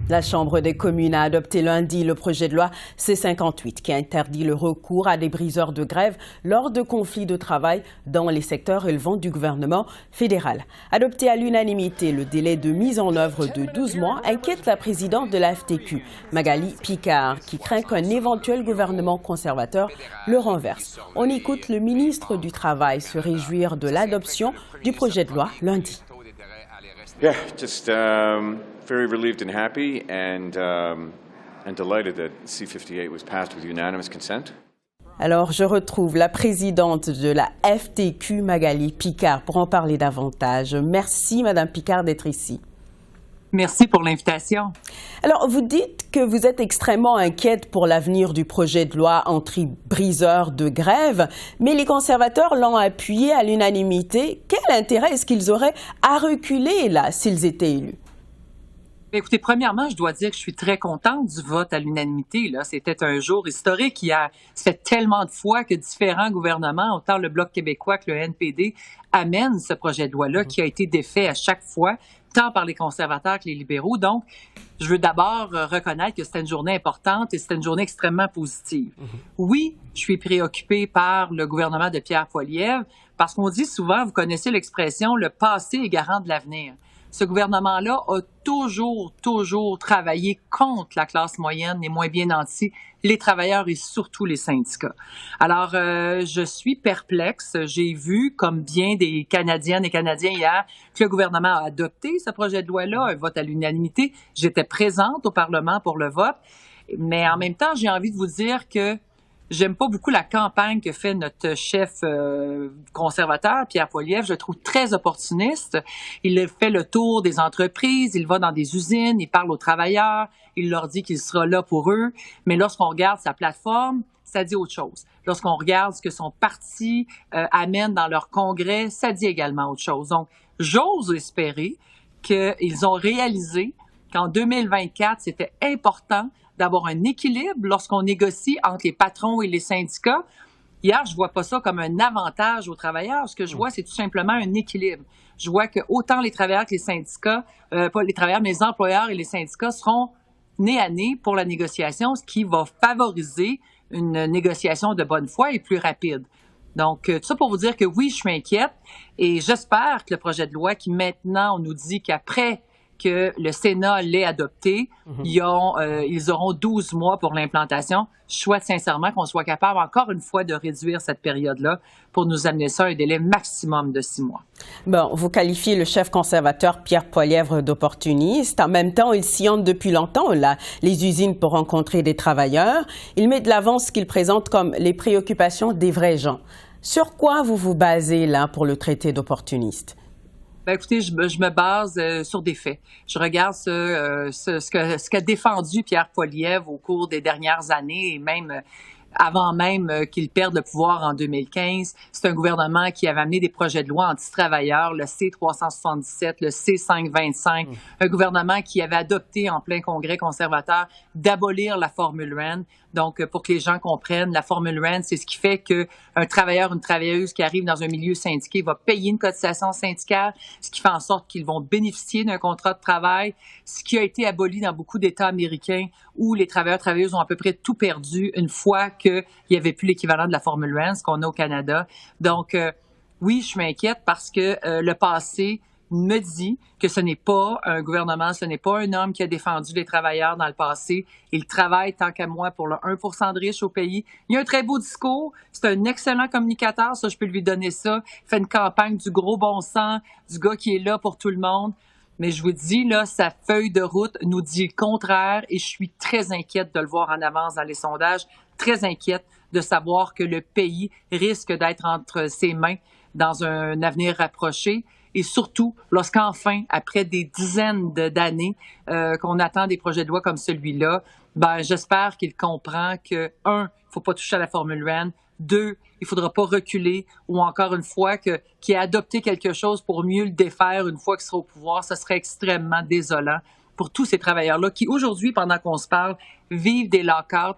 La Chambre des communes a adopté lundi le projet de loi C-58 qui interdit le recours à des briseurs de grève lors de conflits de travail dans les secteurs relevant du gouvernement fédéral. Adopté à l'unanimité, le délai de mise en œuvre de 12 mois inquiète la présidente de la FTQ, Magali Picard, qui craint qu'un éventuel gouvernement conservateur le renverse. On écoute le ministre du Travail se réjouir de l'adoption du projet de loi lundi. Yeah, just very relieved and happy and delighted that C-58 was passed with unanimous consent. Alors, je retrouve la présidente de la FTQ, Magali Picard, pour en parler davantage. Merci, Madame Picard, d'être ici. Merci pour l'invitation. Alors, vous dites que vous êtes extrêmement inquiète pour l'avenir du projet de loi anti-briseurs de grève, mais les conservateurs l'ont appuyé à l'unanimité. Quel intérêt est-ce qu'ils auraient à reculer, là, s'ils étaient élus? Écoutez, premièrement, je dois dire que je suis très contente du vote à l'unanimité. Là, c'était un jour historique. Ça fait tellement de fois que différents gouvernements, autant le Bloc québécois que le NPD, amènent ce projet de loi-là qui a été défait à chaque fois, tant par les conservateurs que les libéraux. Donc, je veux d'abord reconnaître que c'était une journée importante et c'était une journée extrêmement positive. Oui, je suis préoccupée par le gouvernement de Pierre Poilievre parce qu'on dit souvent, vous connaissez l'expression, le passé est garant de l'avenir. Ce gouvernement-là a toujours travaillé contre la classe moyenne, les moins bien nantis, les travailleurs et surtout les syndicats. Alors, je suis perplexe. J'ai vu, comme bien des Canadiennes et Canadiens hier, que le gouvernement a adopté ce projet de loi-là, un vote à l'unanimité. J'étais présente au Parlement pour le vote. Mais en même temps, j'ai envie de vous dire que j'aime pas beaucoup la campagne que fait notre chef conservateur, Pierre Poilievre. Je le trouve très opportuniste. Il fait le tour des entreprises, il va dans des usines, il parle aux travailleurs, il leur dit qu'il sera là pour eux. Mais lorsqu'on regarde sa plateforme, ça dit autre chose. Lorsqu'on regarde ce que son parti amène dans leur congrès, ça dit également autre chose. Donc, j'ose espérer qu'ils ont réalisé qu'en 2024, c'était important d'avoir un équilibre lorsqu'on négocie entre les patrons et les syndicats. Hier, je vois pas ça comme un avantage aux travailleurs. Ce que je vois, c'est tout simplement un équilibre. Je vois que autant les travailleurs que les syndicats, pas les travailleurs, mais les employeurs et les syndicats seront nez à nez pour la négociation, ce qui va favoriser une négociation de bonne foi et plus rapide. Donc, tout ça pour vous dire que oui, je suis inquiète et j'espère que le projet de loi qui maintenant, on nous dit qu'après que le Sénat l'ait adopté, ils auront 12 mois pour l'implantation. Je souhaite sincèrement qu'on soit capable, encore une fois, de réduire cette période-là pour nous amener ça à un délai maximum de 6 mois. Bon, vous qualifiez le chef conservateur Pierre Poilievre d'opportuniste. En même temps, il sillonne depuis longtemps les usines pour rencontrer des travailleurs. Il met de l'avant ce qu'il présente comme les préoccupations des vrais gens. Sur quoi vous vous basez là pour le traiter d'opportuniste? Ben écoutez, je me base sur des faits. Je regarde ce qu'a défendu Pierre Poilievre au cours des dernières années et même avant même qu'il perde le pouvoir en 2015. C'est un gouvernement qui avait amené des projets de loi anti-travailleurs, le C-377, le C-525, un gouvernement qui avait adopté en plein congrès conservateur d'abolir la Formule REN. Donc, pour que les gens comprennent, la Formule REN, c'est ce qui fait qu'un travailleur, une travailleuse qui arrive dans un milieu syndiqué va payer une cotisation syndicale, ce qui fait en sorte qu'ils vont bénéficier d'un contrat de travail, ce qui a été aboli dans beaucoup d'États américains où les travailleurs, travailleuses ont à peu près tout perdu une fois qu'il n'y avait plus l'équivalent de la Formule REN, ce qu'on a au Canada. Donc, oui, je m'inquiète parce que le passé me dit que ce n'est pas un gouvernement, ce n'est pas un homme qui a défendu les travailleurs dans le passé. Il travaille, tant qu'à moi, pour le 1% de riches au pays. Il a un très beau discours. C'est un excellent communicateur. Ça, je peux lui donner ça. Il fait une campagne du gros bon sens, du gars qui est là pour tout le monde. Mais je vous dis, là, sa feuille de route nous dit le contraire et je suis très inquiète de le voir en avance dans les sondages, très inquiète de savoir que le pays risque d'être entre ses mains dans un avenir rapproché. Et surtout, lorsqu'enfin, après des dizaines d'années qu'on attend des projets de loi comme celui-là, ben j'espère qu'il comprend que, 1, il ne faut pas toucher à la Formule REN, 2, il ne faudra pas reculer, ou encore une fois, qu'il ait adopté quelque chose pour mieux le défaire une fois qu'il sera au pouvoir. Ce serait extrêmement désolant pour tous ces travailleurs-là qui, aujourd'hui, pendant qu'on se parle, vivent des lockouts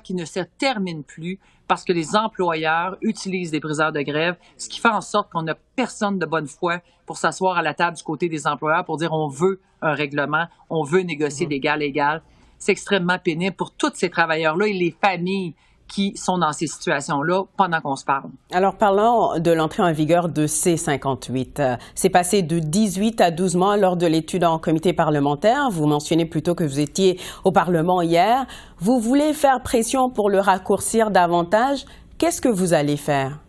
qui ne se terminent plus parce que les employeurs utilisent des briseurs de grève, ce qui fait en sorte qu'on n'a personne de bonne foi pour s'asseoir à la table du côté des employeurs pour dire on veut un règlement, on veut négocier d'égal à égal. C'est extrêmement pénible pour tous ces travailleurs-là et les familles qui sont dans ces situations-là pendant qu'on se parle. Alors, parlons de l'entrée en vigueur de C-58. C'est passé de 18 à 12 mois lors de l'étude en comité parlementaire. Vous mentionnez plutôt que vous étiez au Parlement hier. Vous voulez faire pression pour le raccourcir davantage. Qu'est-ce que vous allez faire?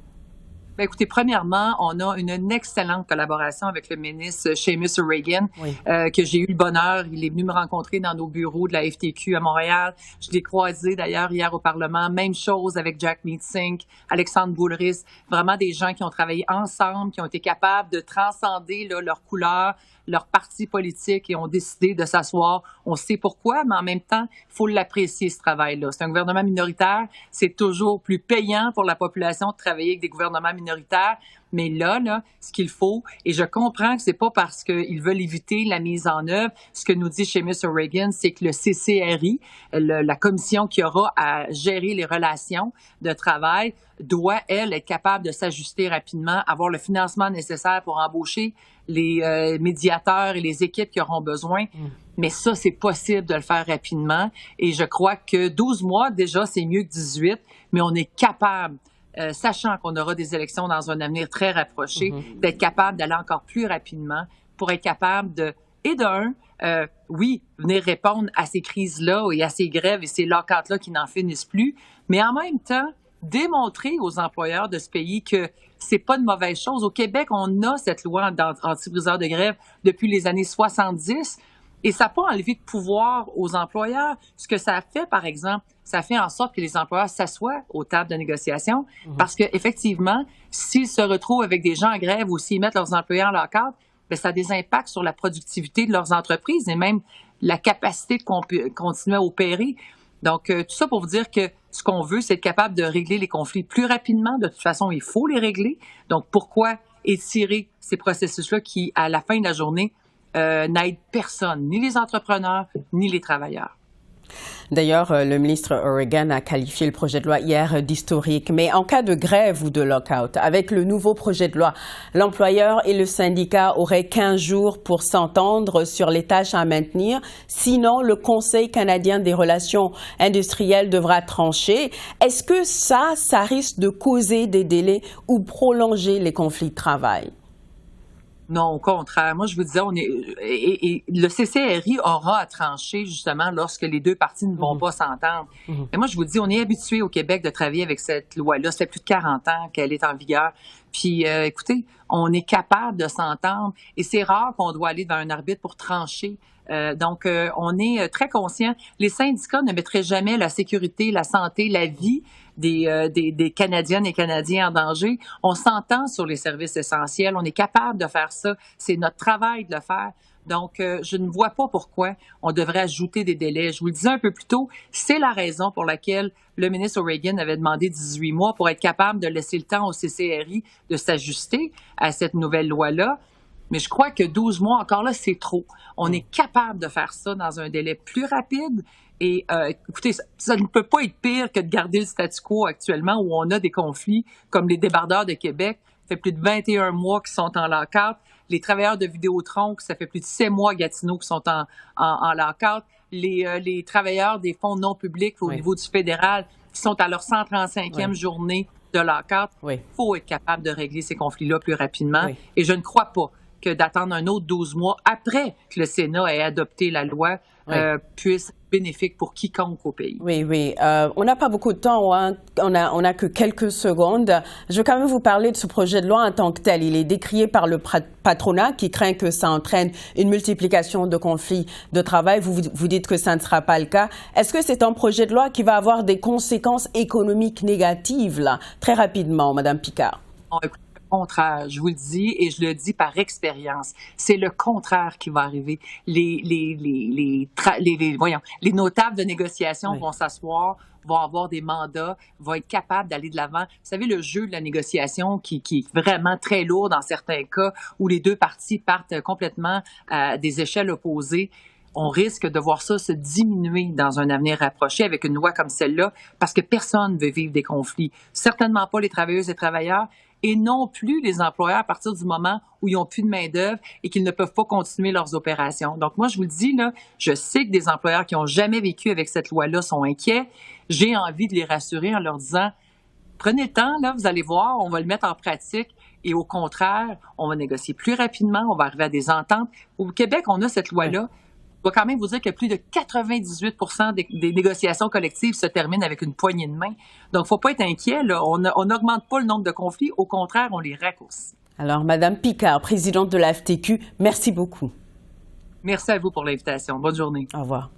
Bien, écoutez, premièrement, on a une excellente collaboration avec le ministre Seamus O'Regan, que j'ai eu le bonheur. Il est venu me rencontrer dans nos bureaux de la FTQ à Montréal. Je l'ai croisé d'ailleurs hier au Parlement. Même chose avec Jack Meeting, Alexandre Boulris. Vraiment des gens qui ont travaillé ensemble, qui ont été capables de transcender leurs couleurs, leur parti politique et ont décidé de s'asseoir. On sait pourquoi, mais en même temps, il faut l'apprécier, ce travail-là. C'est un gouvernement minoritaire. C'est toujours plus payant pour la population de travailler avec des gouvernements minoritaires. Mais là, ce qu'il faut, et je comprends que c'est pas parce qu'ils veulent éviter la mise en œuvre. Ce que nous dit Seamus O'Regan, c'est que le CCRI, la commission qui aura à gérer les relations de travail, doit, elle, être capable de s'ajuster rapidement, avoir le financement nécessaire pour embaucher les médiateurs et les équipes qui auront besoin. Mais ça, c'est possible de le faire rapidement. Et je crois que 12 mois, déjà, c'est mieux que 18, mais on est capable, sachant qu'on aura des élections dans un avenir très rapproché, d'être capable d'aller encore plus rapidement pour être capable de, oui, venir répondre à ces crises-là et à ces grèves et ces lockouts-là qui n'en finissent plus, mais en même temps, démontrer aux employeurs de ce pays que c'est pas une mauvaise chose. Au Québec, on a cette loi anti-briseurs de grève depuis les années 70 et ça n'a pas enlevé de pouvoir aux employeurs. Ce que ça a fait, par exemple, ça fait en sorte que les employeurs s'assoient aux tables de négociation parce qu'effectivement, s'ils se retrouvent avec des gens en grève ou s'ils mettent leurs employés en lockout, bien, ça a des impacts sur la productivité de leurs entreprises et même la capacité de continuer à opérer. Donc, tout ça pour vous dire que ce qu'on veut, c'est être capable de régler les conflits plus rapidement. De toute façon, il faut les régler. Donc, pourquoi étirer ces processus-là qui, à la fin de la journée, n'aident personne, ni les entrepreneurs, ni les travailleurs? D'ailleurs, le ministre O'Regan a qualifié le projet de loi hier d'historique. Mais en cas de grève ou de lockout, avec le nouveau projet de loi, l'employeur et le syndicat auraient 15 jours pour s'entendre sur les tâches à maintenir. Sinon, le Conseil canadien des relations industrielles devra trancher. Est-ce que ça risque de causer des délais ou prolonger les conflits de travail? Non, au contraire. Moi, je vous disais, le CCRI aura à trancher justement lorsque les deux parties ne vont pas s'entendre. Et moi, je vous dis, on est habitué au Québec de travailler avec cette loi-là. Ça fait plus de 40 ans qu'elle est en vigueur. Puis, écoutez, on est capable de s'entendre et c'est rare qu'on doit aller devant un arbitre pour trancher. Donc, on est très conscient. Les syndicats ne mettraient jamais la sécurité, la santé, la vie des Canadiennes et Canadiens en danger. On s'entend sur les services essentiels. On est capable de faire ça. C'est notre travail de le faire. Donc, je ne vois pas pourquoi on devrait ajouter des délais. Je vous le disais un peu plus tôt, c'est la raison pour laquelle le ministre O'Regan avait demandé 18 mois pour être capable de laisser le temps au CCRI de s'ajuster à cette nouvelle loi-là. Mais je crois que 12 mois, encore là, c'est trop. On est capable de faire ça dans un délai plus rapide. Et écoutez, ça ne peut pas être pire que de garder le statu quo actuellement où on a des conflits comme les débardeurs de Québec. Ça fait plus de 21 mois qu'ils sont en lockout. Les travailleurs de Vidéotron, ça fait plus de 7 mois à Gatineau qui sont en lockout. Les travailleurs des fonds non publics au niveau du fédéral qui sont à leur 135e journée de lockout. Il faut être capable de régler ces conflits-là plus rapidement. Et je ne crois pas que d'attendre un autre 12 mois après que le Sénat ait adopté la loi puisse être bénéfique pour quiconque au pays. Oui. On n'a pas beaucoup de temps, hein. On a que quelques secondes. Je veux quand même vous parler de ce projet de loi en tant que tel. Il est décrié par le patronat qui craint que ça entraîne une multiplication de conflits de travail. Vous dites que ça ne sera pas le cas. Est-ce que c'est un projet de loi qui va avoir des conséquences économiques négatives, là, très rapidement, Madame Picard? Contraire, je vous le dis et je le dis par expérience, c'est le contraire qui va arriver. Les notables de négociation vont s'asseoir, vont avoir des mandats, vont être capables d'aller de l'avant. Vous savez, le jeu de la négociation qui est vraiment très lourd dans certains cas où les deux parties partent complètement à des échelles opposées. on risque de voir ça se diminuer dans un avenir rapproché avec une loi comme celle-là, parce que personne ne veut vivre des conflits. Certainement pas les travailleuses et travailleurs, et non plus les employeurs à partir du moment où ils n'ont plus de main-d'œuvre et qu'ils ne peuvent pas continuer leurs opérations. Donc moi, je vous le dis, là, je sais que des employeurs qui n'ont jamais vécu avec cette loi-là sont inquiets. J'ai envie de les rassurer en leur disant, prenez le temps, là, vous allez voir, on va le mettre en pratique. Et au contraire, on va négocier plus rapidement, on va arriver à des ententes. Au Québec, on a cette loi-là. Je dois quand même vous dire que plus de 98 des négociations collectives se terminent avec une poignée de main. Donc, il ne faut pas être inquiet. Là. On n'augmente pas le nombre de conflits. Au contraire, on les raccourcit. Alors, Madame Picard, présidente de la FTQ, merci beaucoup. Merci à vous pour l'invitation. Bonne journée. Au revoir.